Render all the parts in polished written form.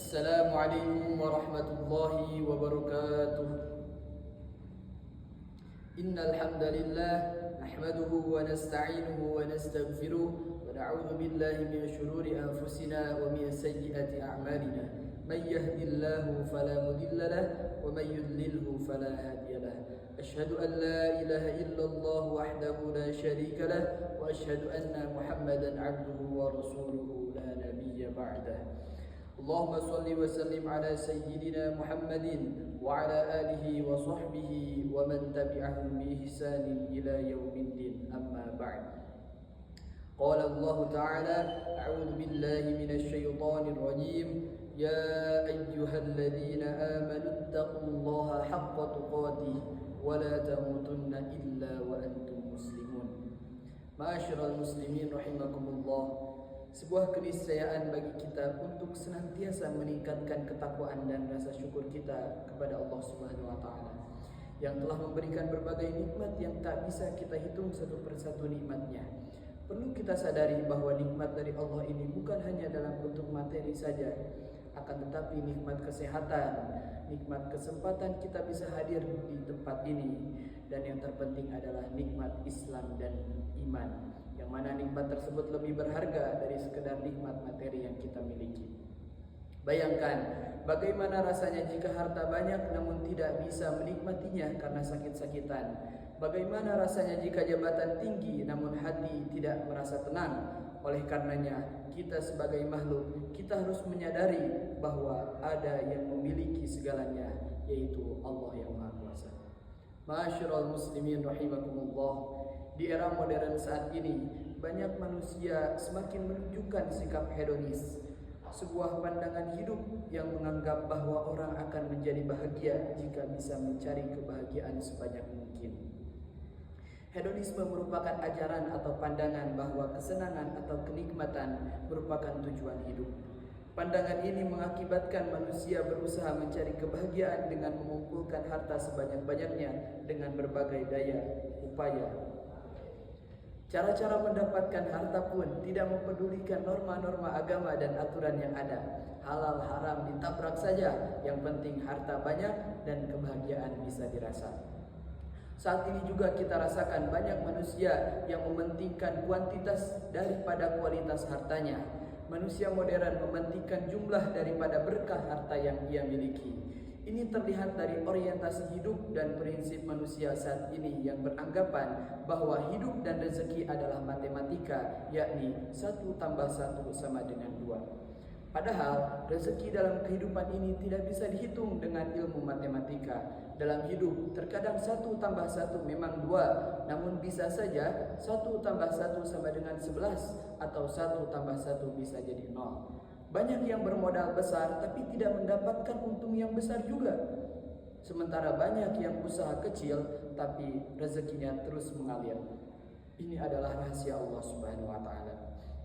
السلام عليكم ورحمة الله وبركاته. إن الحمد لله نحمده ونستعينه ونستغفره ونعوذ بالله من شرور أنفسنا ومن سيئات أعمالنا. من يهد الله فلا مضل له ومن يضلله فلا هادي له. أشهد أن لا إله إلا الله وحده لا شريك له وأشهد أن محمدا عبده ورسوله لا نبي بعده. اللهم صل وسلم على سيدنا محمد وعلى آله وصحبه ومن تبعهم بإحسان إلى يوم الدين. أما بعد. قال الله تعالى: أعوذ بالله من الشيطان الرجيم. يا أيها الذين آمنوا اتقوا الله حق تقاته ولا تموتن إلا وأنتم مسلمون. Ma'asyiral muslimin rahimakumullah. Sebuah keniscayaan bagi kita untuk senantiasa meningkatkan ketakwaan dan rasa syukur kita kepada Allah Subhanahu wa taala yang telah memberikan berbagai nikmat yang tak bisa kita hitung satu persatu nikmatnya. Perlu kita sadari bahwa nikmat dari Allah ini bukan hanya dalam bentuk materi saja, akan tetapi nikmat kesehatan, nikmat kesempatan kita bisa hadir di tempat ini, dan yang terpenting adalah nikmat Islam dan iman, yang mana nikmat tersebut lebih berharga dari sekedar nikmat materi yang kita miliki. Bayangkan bagaimana rasanya jika harta banyak namun tidak bisa menikmatinya karena sakit-sakitan. Bagaimana rasanya jika jabatan tinggi namun hati tidak merasa tenang. Oleh karenanya kita sebagai makhluk, kita harus menyadari bahwa ada yang memiliki segalanya, yaitu Allah yang Maha Kuasa. Ma'asyiral muslimin rahimakumullah. Di era modern saat ini, banyak manusia semakin menunjukkan sikap hedonis, sebuah pandangan hidup yang menganggap bahwa orang akan menjadi bahagia jika bisa mencari kebahagiaan sebanyak mungkin. Hedonisme merupakan ajaran atau pandangan bahwa kesenangan atau kenikmatan merupakan tujuan hidup. Pandangan ini mengakibatkan manusia berusaha mencari kebahagiaan dengan mengumpulkan harta sebanyak-banyaknya dengan berbagai daya upaya. Cara-cara mendapatkan harta pun tidak mempedulikan norma-norma agama dan aturan yang ada. Halal haram ditabrak saja, yang penting harta banyak dan kebahagiaan bisa dirasa. Saat ini juga kita rasakan banyak manusia yang mementingkan kuantitas daripada kualitas hartanya. Manusia modern mementingkan jumlah daripada berkah harta yang ia miliki. Ini terlihat dari orientasi hidup dan prinsip manusia saat ini yang beranggapan bahwa hidup dan rezeki adalah matematika, yakni 1 tambah 1 sama dengan 2. Padahal rezeki dalam kehidupan ini tidak bisa dihitung dengan ilmu matematika. Dalam hidup terkadang 1 tambah 1 memang 2, namun bisa saja 1 tambah 1 sama dengan 11 atau 1 tambah 1 bisa jadi 0. Banyak yang bermodal besar tapi tidak mendapatkan untung yang besar juga. Sementara banyak yang usaha kecil tapi rezekinya terus mengalir. Ini adalah rahasia Allah Subhanahu wa taala.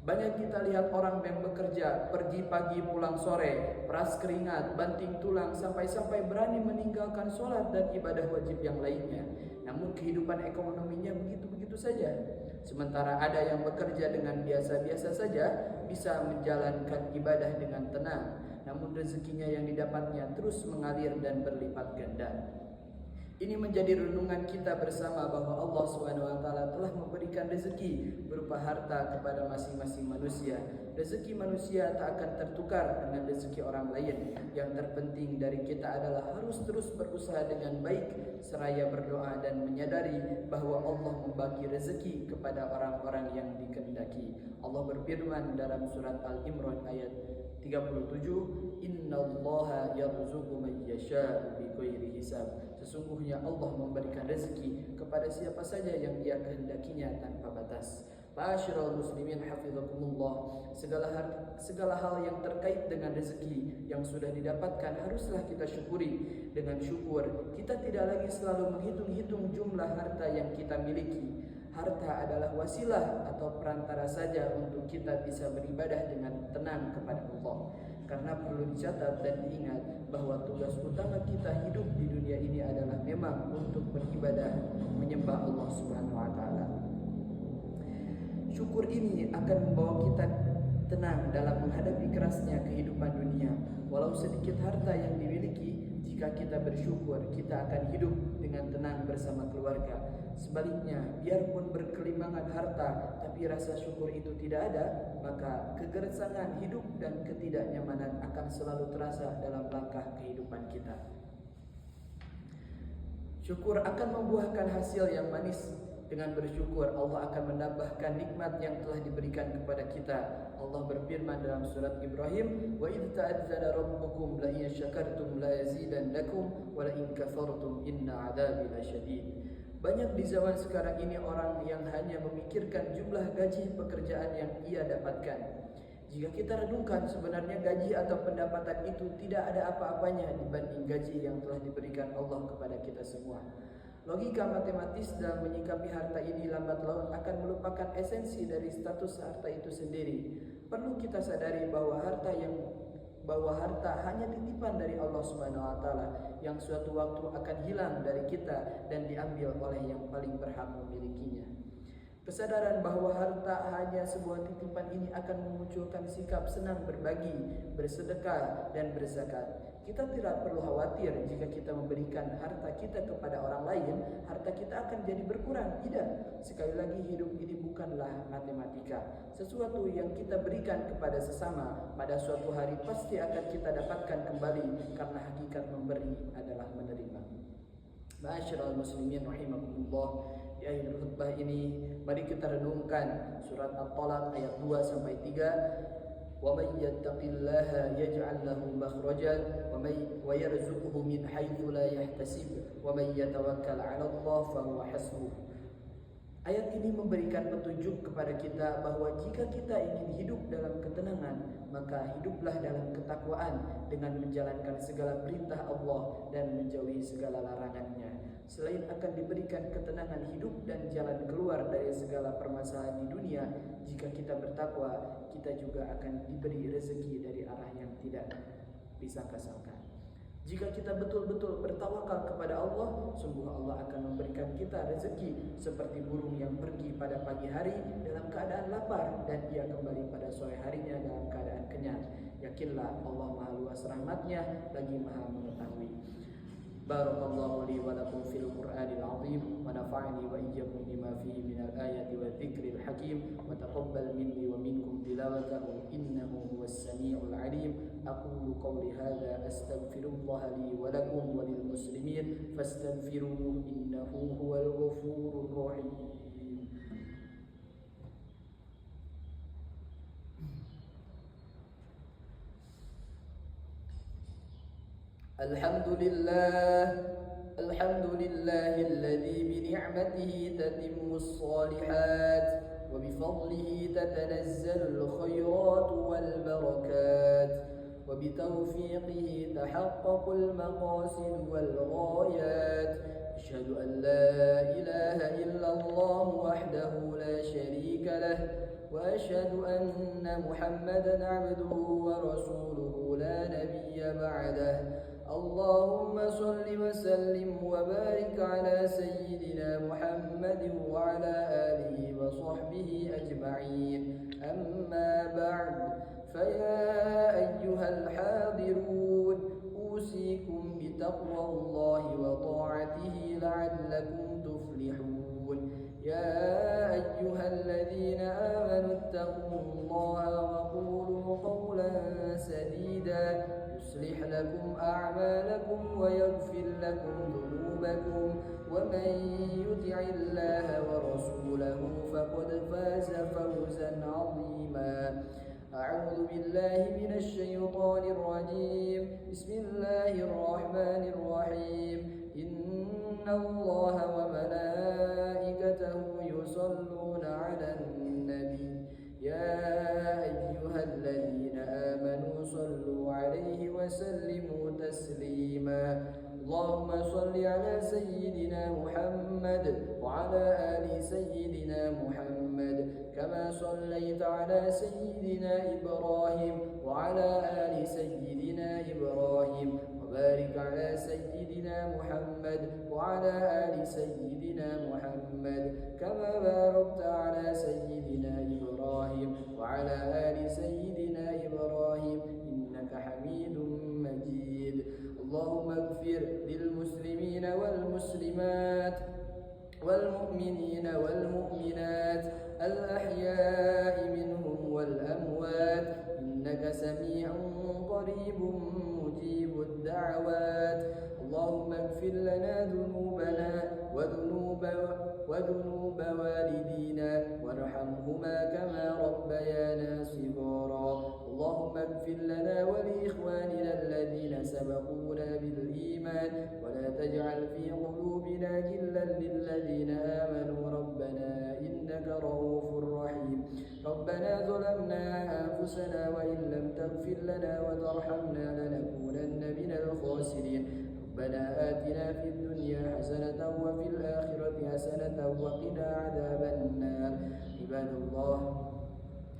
Banyak kita lihat orang yang bekerja, pergi pagi pulang sore, peras keringat, banting tulang, sampai-sampai berani meninggalkan sholat dan ibadah wajib yang lainnya. Namun kehidupan ekonominya begitu-begitu saja. Sementara ada yang bekerja dengan biasa-biasa saja, bisa menjalankan ibadah dengan tenang, namun rezekinya yang didapatnya terus mengalir dan berlipat ganda. Ini menjadi renungan kita bersama bahwa Allah SWT telah memberikan rezeki berupa harta kepada masing-masing manusia. Rezeki manusia tak akan tertukar dengan rezeki orang lain. Yang terpenting dari kita adalah harus terus berusaha dengan baik seraya berdoa dan menyadari bahwa Allah membagi rezeki kepada orang-orang yang dikehendaki. Allah berfirman dalam surat Al-Imran ayat 37, Innallaha yarzuqu man yasha'u bighairi hisab. Sesungguhnya Allah memberikan rezeki kepada siapa saja yang Dia kehendakinya tanpa batas. Ma'asyiral muslimin hafizakumullah. Segala hal yang terkait dengan rezeki yang sudah didapatkan haruslah kita syukuri. Dengan syukur, kita tidak lagi selalu menghitung-hitung jumlah harta yang kita miliki. Harta adalah wasilah atau perantara saja untuk kita bisa beribadah dengan tenang kepada Allah. Karena perlu dicatat dan diingat bahwa tugas utama kita hidup di dunia ini adalah memang untuk beribadah, menyembah Allah Subhanahu wa taala. Syukur ini akan membawa kita tenang dalam menghadapi kerasnya kehidupan dunia. Walau sedikit harta yang dimiliki, jika kita bersyukur, kita akan hidup dengan tenang bersama keluarga. Sebaliknya, biarpun berkelimangan harta, tapi rasa syukur itu tidak ada, maka kegersangan hidup dan ketidaknyamanan akan selalu terasa dalam langkah kehidupan kita. Syukur akan membuahkan hasil yang manis. Dengan bersyukur, Allah akan menambahkan nikmat yang telah diberikan kepada kita. Allah berfirman dalam surat Ibrahim, "Wa idz ta'adzana rabbukum la in syakartum la yazidannakum wa la in kafartum inna 'adzabi lasyadid." Banyak di zaman sekarang ini orang yang hanya memikirkan jumlah gaji pekerjaan yang ia dapatkan. Jika kita renungkan, sebenarnya gaji atau pendapatan itu tidak ada apa-apanya dibanding gaji yang telah diberikan Allah kepada kita semua. Logika matematis dalam menyikapi harta ini lambat laun akan melupakan esensi dari status harta itu sendiri. Perlu kita sadari bahwa harta hanya titipan dari Allah Subhanahu wa taala yang suatu waktu akan hilang dari kita dan diambil oleh yang paling berhak memilikinya. Kesadaran bahwa harta hanya sebuah titipan ini akan memunculkan sikap senang berbagi, bersedekah, dan berzakat. Kita tidak perlu khawatir jika kita memberikan harta kita kepada orang lain, harta kita akan jadi berkurang. Tidak. Sekali lagi, hidup ini bukanlah matematika. Sesuatu yang kita berikan kepada sesama pada suatu hari pasti akan kita dapatkan kembali, karena hakikat memberi adalah menerima. Ma'asyiral muslimin rahimakumullah. Di akhir khutbah ini, mari kita renungkan surat At-Talaq ayat 2 sampai 3. وَمَنْ يَتَّقِ اللَّهَ يَجْعَلْ لَهُ مَخْرَجًا وَيَرْزُقْهُ مِنْ حَيْثُ لَا يَحْتَسِبُ وَمَنْ يَتَوَكَّلْ عَلَى اللَّهِ فَهُوَ حَسْبُهُ. Ayat ini memberikan petunjuk kepada kita bahwa jika kita ingin hidup dalam ketenangan, maka hiduplah dalam ketakwaan dengan menjalankan segala perintah Allah dan menjauhi segala larangannya. Selain akan diberikan ketenangan hidup dan jalan keluar dari segala permasalahan di dunia, jika kita bertakwa, kita juga akan diberi rezeki dari arah yang tidak disangka-sangka. Jika kita betul-betul bertawakal kepada Allah, sungguh Allah akan memberikan kita rezeki seperti burung yang pergi pada pagi hari dalam keadaan lapar dan ia kembali pada sore harinya dalam keadaan kenyang. Yakinlah Allah Maha Luas rahmatnya lagi Maha mengetahui. Barakallahu li wa lakum fil Qur'anil azim wa nafa'ani wa iyyakum bima fihi minal ayati wa dzikril hakim wa taqabbal minni wa minkum tilawatahu innahu huwas samiul alim. Aqulu qawli hadza astaghfirullah li wa lakum wa lil muslimin fastaghfiruhu innahu huwal ghafurur rahim. Alhamdulillahilladzi bini'matihi tatimmus shalihat wa bifadlihi tatanazzalul khairatu wal barakat wa bitawfiqihi tahaqqaqul maqasid wal ghayat. Asyhadu an la ilaha illallah wahdahu la syarika lah wa asyhadu anna Muhammadan 'abduhu wa rasuluhu la nabiyya ba'dah. Allahumma salli wa sallim wa barik ala sayyidina Muhammadin wa ala alihi wa sahbihi ajma'in. Amma ba'd, faya ayyuhal hadirun, usikum bitaqwallahi wa ta'atihi la'allakum tuflihun. Ya ayyuhalladzina amanu ittaqullaha wa qulu qawlan sadida يصلح لكم أعمالكم ويغفر لكم ذنوبكم ومن يطع الله ورسوله فقد فاز فوزا عظيما. أعوذ بالله من الشيطان الرجيم. بسم الله الرحمن الرحيم. إن الله وملائكته يصلون على النبي يا أيها الذين آمنوا صلوا عليه وسلموا تسليما. اللهم صل على سيدنا محمد وعلى آل سيدنا محمد كما صليت على سيدنا إبراهيم وعلى آل سيدنا إبراهيم وبارك على سيدنا محمد وعلى آل سيدنا محمد كما باركت على سيدنا إبراهيم وعلى آل سيدنا إبراهيم إنك حميد واغفر للمسلمين والمسلمات والمؤمنين والمؤمنات الأحياء منهم والأموات إنك سميع قريب مجيب الدعوات. اللهم اغفر لنا ذنوبنا وذنوب والدينا وارحمهما كما ربيانا صغارا. اللهم اغفر لنا ولإخواننا الذين سبقونا بالإيمان ولا تجعل في قلوبنا غلا للذين آمنوا ربنا إنك رؤوف رحيم. ربنا ظلمنا أنفسنا وإن لم تغفر لنا وترحمنا لنكونن من الخاسرين. ربنا آتنا في الدنيا حسنة وفي الآخرة حسنة وقنا عذاب النار. عباد الله،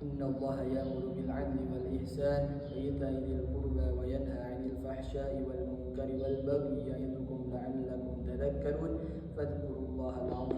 إن الله يأمر بالعدل والإحسان وإيتاء ذي القربى وينهى عن الفحشاء والمنكر والبغي يعظكم لعلكم تذكرون. فاذكروا الله العظيم